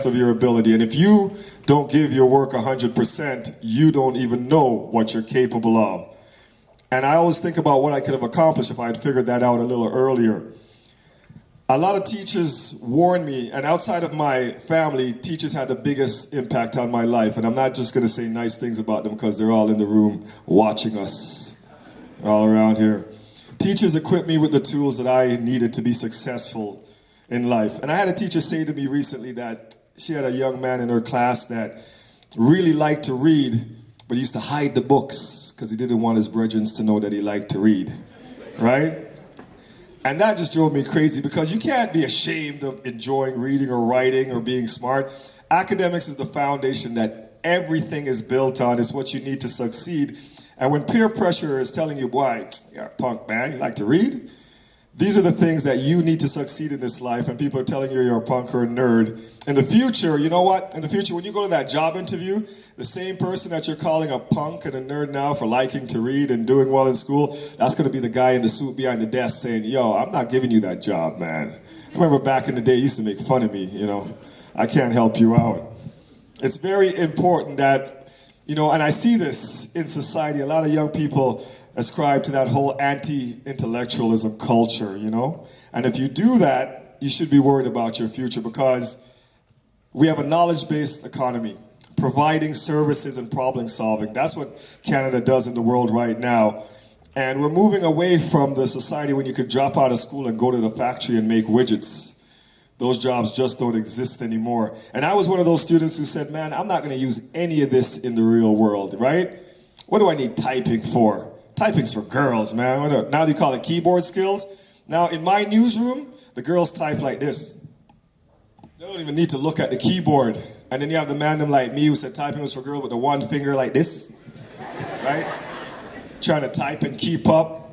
of your ability. And if you don't give your work 100%, you don't even know what you're capable of. And I always think about what I could have accomplished if I had figured that out a little earlier. A lot of teachers warned me, and outside of my family, teachers had the biggest impact on my life. And I'm not just going to say nice things about them because they're all in the room watching us, all around here. Teachers equipped me with the tools that I needed to be successful in life. And I had a teacher say to me recently that she had a young man in her class that really liked to read, but he used to hide the books because he didn't want his brethren to know that he liked to read, right? And that just drove me crazy because you can't be ashamed of enjoying reading or writing or being smart. Academics is the foundation that everything is built on. It's what you need to succeed. And when peer pressure is telling you, boy, you're a punk, man, you like to read? These are the things that you need to succeed in this life, and people are telling you you're a punk or a nerd. In the future, you know what? In the future, when you go to that job interview, the same person that you're calling a punk and a nerd now for liking to read and doing well in school, that's going to be the guy in the suit behind the desk saying, yo, I'm not giving you that job, man. I remember back in the day, you used to make fun of me, you know. I can't help you out. It's very important that, you know, and I see this in society, a lot of young people ascribe to that whole anti-intellectualism culture, you know? And if you do that, you should be worried about your future because we have a knowledge-based economy, providing services and problem solving. That's what Canada does in the world right now. And we're moving away from the society when you could drop out of school and go to the factory and make widgets. Those jobs just don't exist anymore. And I was one of those students who said, man, I'm not gonna use any of this in the real world, right? What do I need typing for? Typing's for girls, man. Now they call it keyboard skills. Now, in my newsroom, the girls type like this. They don't even need to look at the keyboard. And then you have the man like me who said typing was for girls with the one finger like this, right? Trying to type and keep up.